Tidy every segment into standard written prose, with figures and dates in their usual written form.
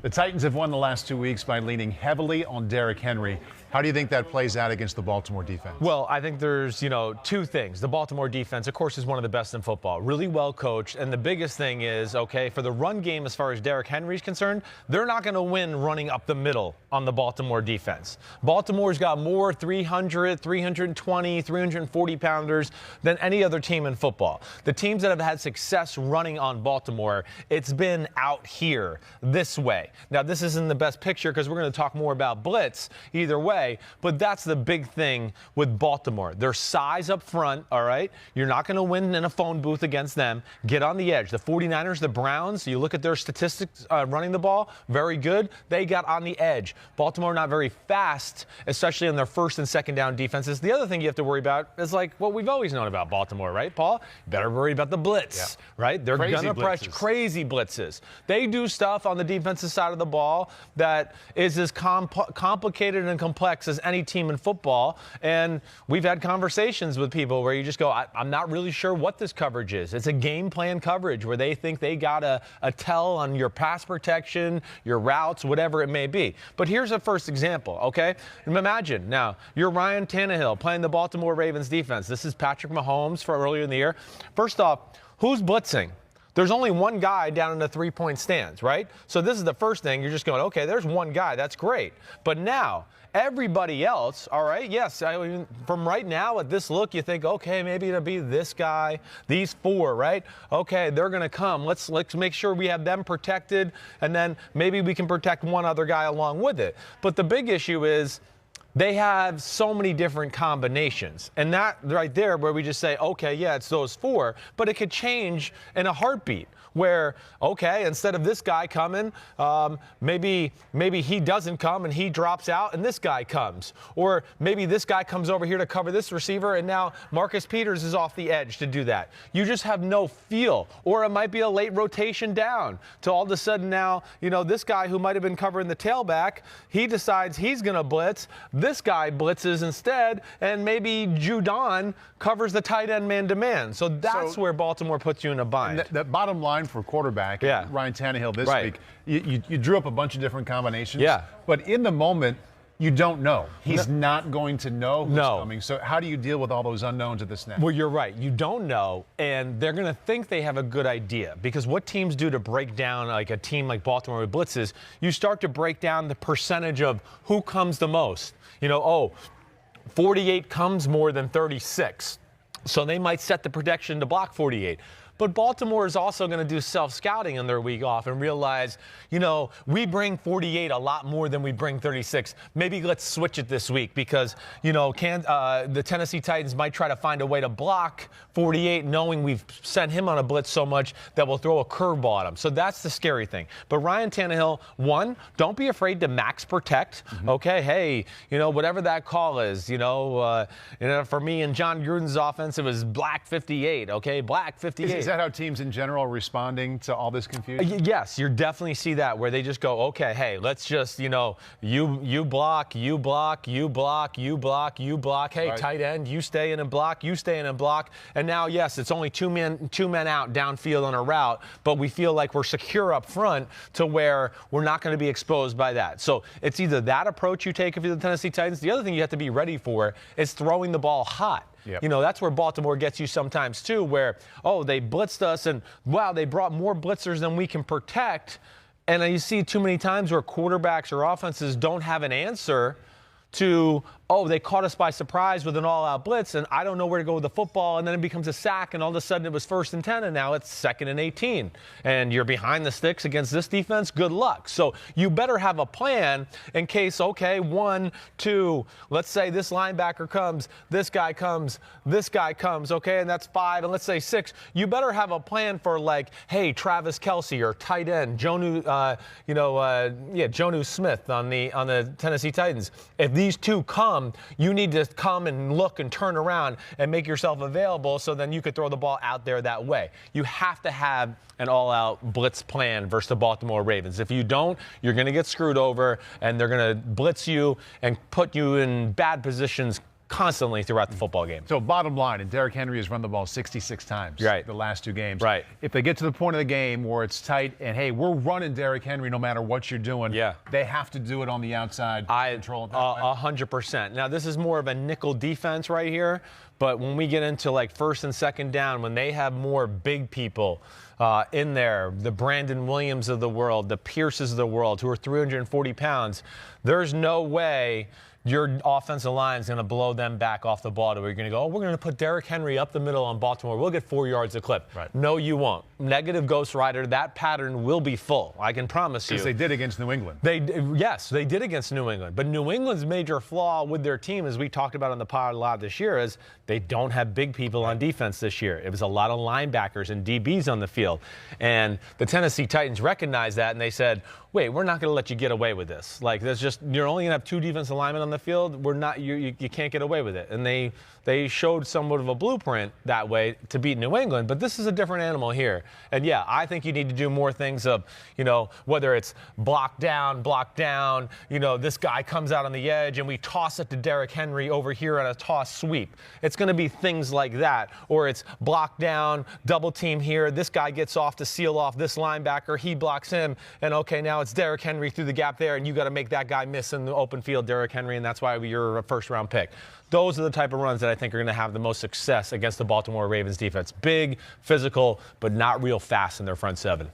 The Titans have won the last 2 weeks by leaning heavily on Derrick Henry. How do you think that plays out against the Baltimore defense? Well, I think there's, two things. The Baltimore defense, of course, is one of the best in football. Really well coached. And the biggest thing is, okay, for the run game as far as Derrick Henry's concerned, they're not going to win running up the middle on the Baltimore defense. Baltimore's got more 300, 320, 340 pounders than any other team in football. The teams that have had success running on Baltimore, it's been out here this way. Now, this isn't the best picture because we're going to talk more about blitz either way. But that's the big thing with Baltimore. Their size up front, all right? You're not going to win in a phone booth against them. Get on the edge. The 49ers, the Browns, you look at their statistics running the ball, very good. They got on the edge. Baltimore not very fast, especially in their first and second down defenses. The other thing you have to worry about is like what we've always known about Baltimore, right, Paul? You better worry about the blitz, right? They're going to press crazy blitzes. They do stuff on the defensive side of the ball that is as complicated and complex as any team in football, and we've had conversations with people where you just go, I'm not really sure what this coverage is. It's a game plan coverage where they think they got a tell on your pass protection, your routes, whatever it may be. But here's a first example, okay? Imagine now you're Ryan Tannehill playing the Baltimore Ravens defense. This is Patrick Mahomes for earlier in the year. First off, who's blitzing? There's only one guy down in the three-point stands, right? So this is the first thing. You're just going, okay, there's one guy. That's great. But now, everybody else, all right, yes, I mean, from right now at this look, you think, okay, maybe it'll be this guy, these four, right? Okay, they're going to come. Let's make sure we have them protected, and then maybe we can protect one other guy along with it. But the big issue is, they have so many different combinations. And that right there where we just say, okay, yeah, it's those four, but it could change in a heartbeat where, okay, instead of this guy coming, maybe he doesn't come and he drops out and this guy comes. Or maybe this guy comes over here to cover this receiver and now Marcus Peters is off the edge to do that. You just have no feel. Or it might be a late rotation down to all of a sudden now, this guy who might have been covering the tailback, he decides he's going to blitz. This guy blitzes instead, and maybe Judon covers the tight end man-to-man. So that's where Baltimore puts you in a bind. The bottom line for quarterback, Ryan Tannehill this week, you drew up a bunch of different combinations. Yeah. But in the moment, you don't know. He's not going to know who's coming. So how do you deal with all those unknowns at the snap? Well, you're right. You don't know, and they're going to think they have a good idea. Because what teams do to break down like a team like Baltimore with blitzes, you start to break down the percentage of who comes the most. 48 comes more than 36. So they might set the protection to block 48. But Baltimore is also going to do self-scouting in their week off and realize, we bring 48 a lot more than we bring 36. Maybe let's switch it this week because, the Tennessee Titans might try to find a way to block 48 knowing we've sent him on a blitz so much that we'll throw a curveball at him. So that's the scary thing. But Ryan Tannehill, one, don't be afraid to max protect. Okay, hey, whatever that call is, for me and John Gruden's offense, it was black 58, okay, black 58. Is that how teams in general are responding to all this confusion? Yes, you definitely see that where they just go, okay, hey, let's just, you block, you block, you block, you block, you block. Hey, tight end, you stay in and block, you stay in and block. And now, yes, it's only two men out downfield on a route, but we feel like we're secure up front to where we're not going to be exposed by that. So it's either that approach you take if you're the Tennessee Titans. The other thing you have to be ready for is throwing the ball hot. Yep. That's where Baltimore gets you sometimes, too, where, they blitzed us and, wow, they brought more blitzers than we can protect. And you see too many times where quarterbacks or offenses don't have an answer to, they caught us by surprise with an all-out blitz, and I don't know where to go with the football, and then it becomes a sack, and all of a sudden it was 1st and 10, and now it's 2nd and 18. And you're behind the sticks against this defense, good luck. So you better have a plan in case, 1, 2, let's say this linebacker comes, this guy comes, okay, and that's 5, and let's say 6. You better have a plan for hey, Travis Kelce or tight end, Jonnu Smith on the Tennessee Titans. If these two come, you need to come and look and turn around and make yourself available so then you could throw the ball out there that way. You have to have an all-out blitz plan versus the Baltimore Ravens. If you don't, you're going to get screwed over, and they're going to blitz you and put you in bad positions constantly throughout the football game. So bottom line, and Derrick Henry has run the ball 66 times the last 2 games. Right. If they get to the point of the game where it's tight and, hey, we're running Derrick Henry no matter what you're doing, they have to do it on the outside. Control it that way. 100%. Now, this is more of a nickel defense right here, but when we get into like first and second down, when they have more big people in there, the Brandon Williams of the world, the Pierces of the world, who are 340 pounds, there's no way your offensive line is going to blow them back off the ball to where you're going to go, oh, we're going to put Derrick Henry up the middle on Baltimore. We'll get 4 yards a clip. Right. No, you won't. Negative Ghost Rider, that pattern will be full. I can promise you. Because they did against New England. Yes, they did against New England. But New England's major flaw with their team, as we talked about on the pod a lot this year, is they don't have big people on defense this year. It was a lot of linebackers and DBs on the field. And the Tennessee Titans recognized that, and they said, wait, we're not going to let you get away with this. Like, there's just, you're only going to have 2 defensive linemen on the field. We're not, you can't get away with it. And they showed somewhat of a blueprint that way to beat New England. But this is a different animal here. And yeah, I think you need to do more things of, whether it's block down, this guy comes out on the edge and we toss it to Derrick Henry over here on a toss sweep. It's going to be things like that. Or it's block down, double team here. This guy gets off to seal off this linebacker. He blocks him. And okay, now it's Derrick Henry through the gap there, and you got to make that guy miss in the open field, Derrick Henry, and that's why you're a first-round pick. Those are the type of runs that I think are going to have the most success against the Baltimore Ravens defense. Big, physical, but not real fast in their front 7.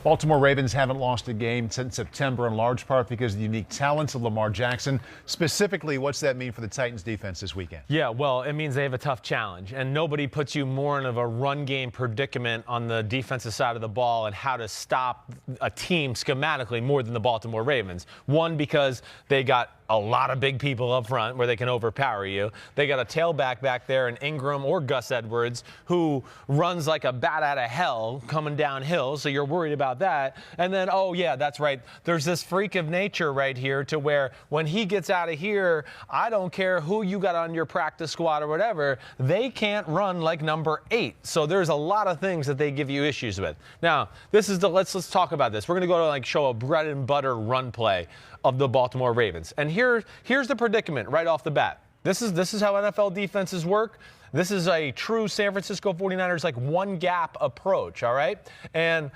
Baltimore Ravens haven't lost a game since September, in large part because of the unique talents of Lamar Jackson. Specifically, what's that mean for the Titans defense this weekend? Yeah, well, it means they have a tough challenge, and nobody puts you more in of a run game predicament on the defensive side of the ball and how to stop a team schematically more than the Baltimore Ravens. One, because they got a lot of big people up front where they can overpower you. They got a tailback back there in Ingram or Gus Edwards who runs like a bat out of hell coming downhill, so you're worried about that. And then, oh yeah, that's right, there's this freak of nature right here to where when he gets out of here, I don't care who you got on your practice squad or whatever, they can't run like number 8. So there's a lot of things that they give you issues with. Now, this is let's talk about this. We're going to go to show a bread and butter run play of the Baltimore Ravens. And here's the predicament right off the bat. This is how NFL defenses work. This is a true San Francisco 49ers one gap approach, all right? And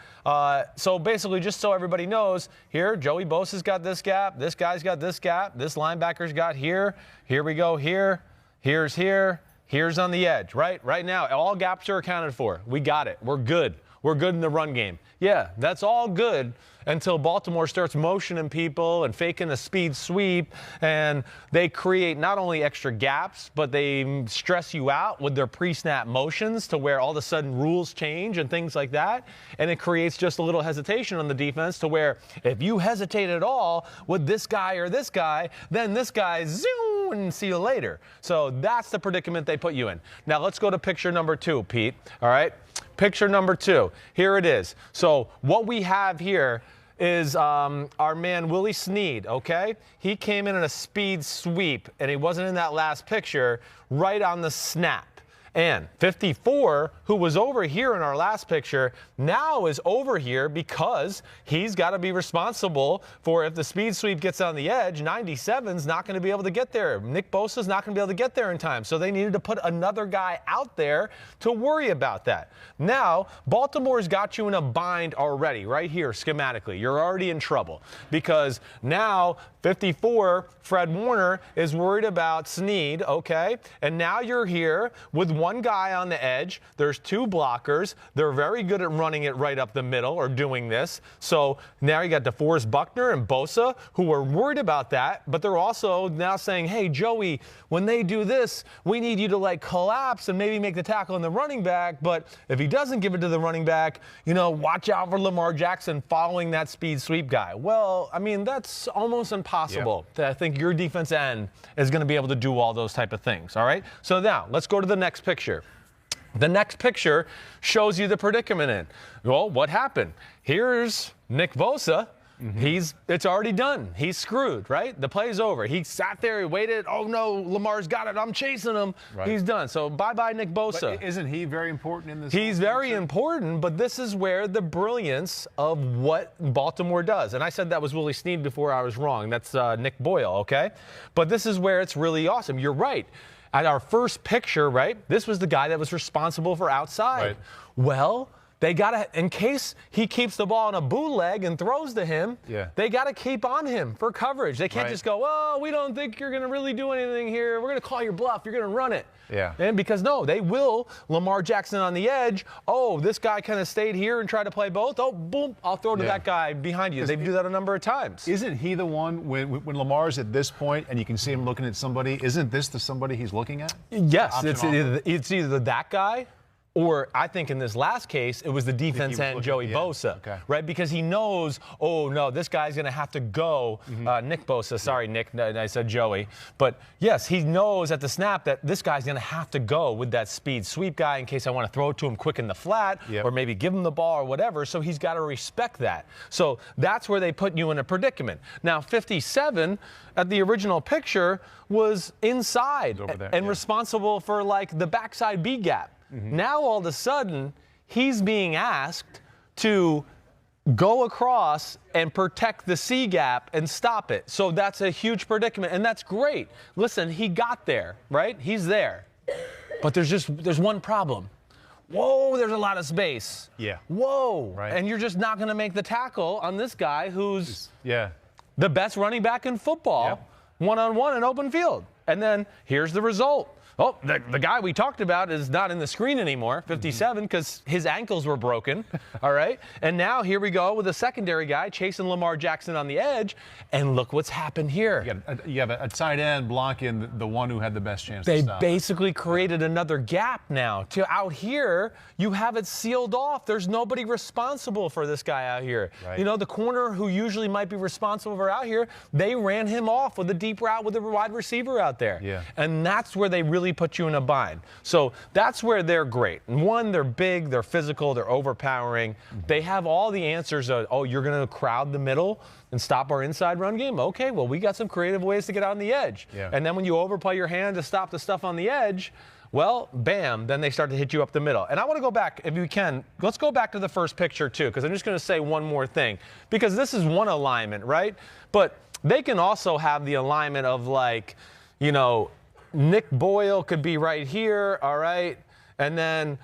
so basically, just so everybody knows, here, Joey Bosa's got this gap, this guy's got this gap, this linebacker's got here we go here, here's on the edge, right? Right now, all gaps are accounted for. We got it. We're good. We're good in the run game. Yeah, that's all good until Baltimore starts motioning people and faking a speed sweep, and they create not only extra gaps, but they stress you out with their pre-snap motions to where all of a sudden rules change and things like that, and it creates just a little hesitation on the defense to where if you hesitate at all with this guy or this guy, then this guy, zoom, and see you later. So that's the predicament they put you in. Now let's go to picture number 2, Pete, all right? Picture number 2, here it is. So what we have here is our man Willie Snead, okay? He came in a speed sweep, and he wasn't in that last picture, right on the snap. And 54, who was over here in our last picture, now is over here because he's got to be responsible for if the speed sweep gets on the edge, 97's not going to be able to get there. Nick Bosa's not going to be able to get there in time. So they needed to put another guy out there to worry about that. Now, Baltimore's got you in a bind already, right here, schematically. You're already in trouble because now 54, Fred Warner, is worried about Snead, okay? And now you're here with one guy on the edge. There's 2 blockers. They're very good at running it right up the middle or doing this. So now you got DeForest Buckner and Bosa who are worried about that, but they're also now saying, hey, Joey, when they do this, we need you to collapse and maybe make the tackle on the running back. But if he doesn't give it to the running back, watch out for Lamar Jackson following that speed sweep guy. Well, I mean, that's almost impossible. Yeah. I think your defense end is going to be able to do all those type of things, all right? So now, let's go to the next picture. The next picture shows you the predicament in. Well, what happened? Here's Nick Bosa It's already done. He's screwed, right? The play's over. He sat there, he waited. Oh no, Lamar's got it. I'm chasing him. Right. He's done. So bye-bye Nick Bosa. But isn't he very important in this? He's very important, but this is where the brilliance of what Baltimore does. And I said that was Willie Snead before I was wrong. That's Nick Boyle, okay? But this is where it's really awesome. You're right. At our first picture, right, this was the guy that was responsible for outside. Right. Well, they got to, in case he keeps the ball on a bootleg and throws to him, they got to keep on him for coverage. They can't just go, oh, we don't think you're going to really do anything here. We're going to call your bluff. You're going to run it. Yeah. And because, no, they will. Lamar Jackson on the edge. Oh, this guy kind of stayed here and tried to play both. Oh, boom, I'll throw to that guy behind you. They do that a number of times. Isn't he the one, when Lamar's at this point and you can see him looking at somebody, isn't this the somebody he's looking at? Yes, it's either that guy, or I think in this last case, it was the defense end, Joey Bosa, right? Because he knows, oh, no, this guy's going to have to go. Nick Bosa, sorry, Nick, I said Joey. But, yes, he knows at the snap that this guy's going to have to go with that speed sweep guy in case I want to throw it to him quick in the flat or maybe give him the ball or whatever. So he's got to respect that. So that's where they put you in a predicament. Now, 57 at the original picture was inside and responsible for, like, the backside B gap. Now, all of a sudden, he's being asked to go across and protect the C gap and stop it. So that's a huge predicament, and that's great. Listen, he got there, right? He's there. But there's one problem. Whoa, there's a lot of space. Yeah. Whoa. Right. And you're just not going to make the tackle on this guy who's the best running back in football, one-on-one in open field. And then here's the result. Oh, the guy we talked about is not in the screen anymore, 57, because his ankles were broken, all right? And now here we go with a secondary guy chasing Lamar Jackson on the edge, and look what's happened here. You have a tight end blocking the one who had the best chance to stop. They basically created another gap now. Out here, you have it sealed off. There's nobody responsible for this guy out here. Right. You know, the corner who usually might be responsible for out here, they ran him off with a deep route with a wide receiver out there. Yeah. And that's where they really put you in a bind. So that's where they're great. And one, they're big, they're physical, they're overpowering. They have all the answers of, oh, you're going to crowd the middle and stop our inside run game? Okay, well, we got some creative ways to get on the edge. Yeah. And then when you overplay your hand to stop the stuff on the edge, well, bam, then they start to hit you up the middle. And I want to go back, if you can, let's go back to the first picture too, because I'm just going to say one more thing. Because this is one alignment, right? But they can also have the alignment of, like, you know, Nick Boyle could be right here, all right? And then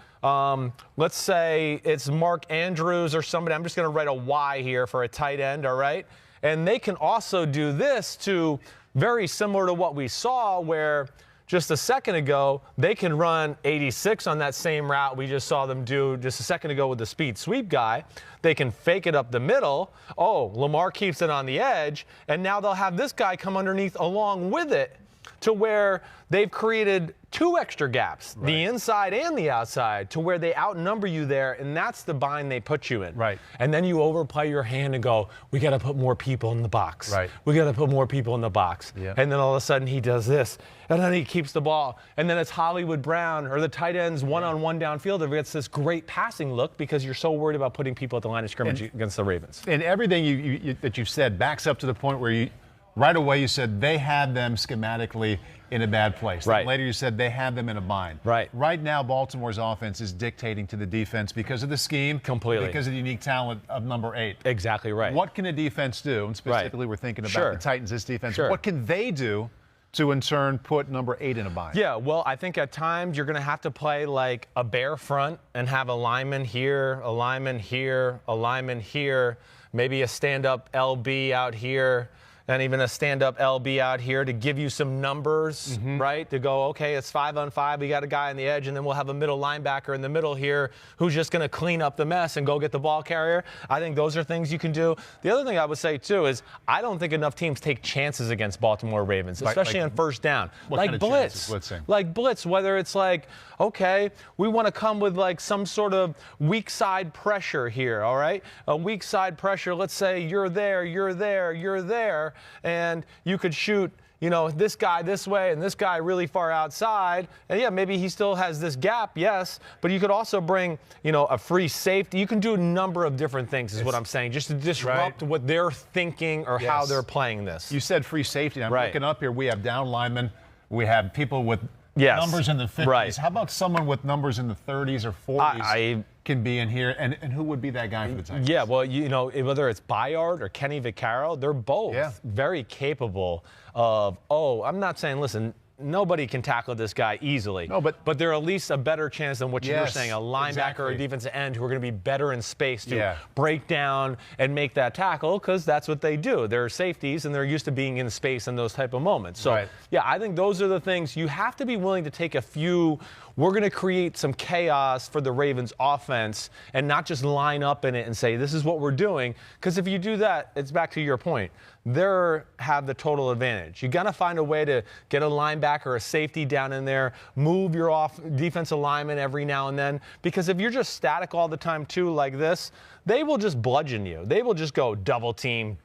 let's say it's Mark Andrews or somebody. I'm just going to write a Y here for a tight end, all right? And they can also do this to, very similar to what we saw, where just a second ago, they can run 86 on that same route we just saw them do just a second ago with the speed sweep guy. They can fake it up the middle. Oh, Lamar keeps it on the edge. And now they'll have this guy come underneath along with it, to where they've created two extra gaps, the inside and the outside, to where they outnumber you there, and that's the bind they put you in. Right. And then you overplay your hand and go, we got to put more people in the box. Right. We got to put more people in the box. Yeah. And then all of a sudden he does this, and then he keeps the ball, and then it's Hollywood Brown or the tight ends one-on-one downfield. It gets this great passing look because you're so worried about putting people at the line of scrimmage against the Ravens. And everything that you've said backs up to the point where right away you said they had them schematically in a bad place. Right. Then later you said they had them in a bind. Right. Right now Baltimore's offense is dictating to the defense because of the scheme. Completely. Because of the unique talent of number 8. Exactly right. What can a defense do? And specifically we're thinking about the Titans, this defense. What can they do to, in turn, put number 8 in a bind? Yeah, well, I think at times you're going to have to play like a bare front and have a lineman here, a lineman here, a lineman here, maybe a stand-up LB out here, and even a stand-up LB out here to give you some numbers, right? To go, okay, it's 5-on-5. We got a guy on the edge, and then we'll have a middle linebacker in the middle here who's just going to clean up the mess and go get the ball carrier. I think those are things you can do. The other thing I would say, too, is I don't think enough teams take chances against Baltimore Ravens, especially on first down. Like blitz. Like blitz, whether it's like, okay, we want to come with like some sort of weak side pressure here, all right? A weak side pressure, let's say you're there, you're there, you're there, and you could shoot you know, this guy this way and this guy really far outside. And yeah, maybe he still has this gap, yes, but you could also bring, you know, a free safety. You can do a number of different things is what I'm saying, just to disrupt what they're thinking or how they're playing this. You said free safety. I'm looking up here. We have down linemen. We have people with numbers in the 50s. How about someone with numbers in the 30s or 40s can be in here? And who would be that guy for the Titans? Yeah, well, you know, whether it's Bayard or Kenny Vaccaro, they're both very capable of, I'm not saying, listen, nobody can tackle this guy easily. No, but they're at least a better chance than what you're saying, a linebacker or a defensive end who are going to be better in space to break down and make that tackle, because that's what they do. They're safeties, and they're used to being in space in those type of moments. So, yeah, I think those are the things. You have to be willing to take a few. We're going to create some chaos for the Ravens offense and not just line up in it and say, this is what we're doing. Because if you do that, it's back to your point. They have the total advantage. You got to find a way to get a linebacker or a safety down in there, move your defensive lineman every now and then. Because if you're just static all the time, too, like this, they will just bludgeon you. They will just go double team,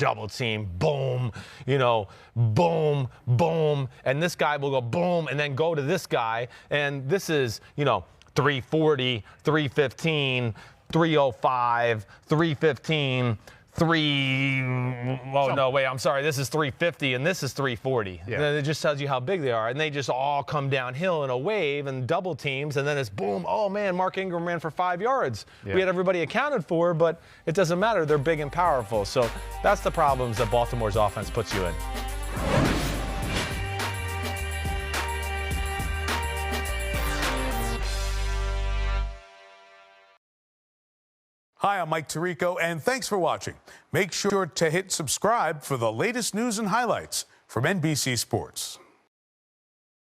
boom, you know, boom, boom. And this guy will go boom and then go to this guy. And this is, you know, 340, 315, 305, 315. I'm sorry, this is 350 and this is 340. It just tells you how big they are, and they just all come downhill in a wave and double teams, and then it's boom, oh man, Mark Ingram ran for 5 yards. We had everybody accounted for, but it doesn't matter, they're big and powerful. So that's the problems that Baltimore's offense puts you in. Hi, I'm Mike Tirico, and thanks for watching. Make sure to hit subscribe for the latest news and highlights from NBC Sports.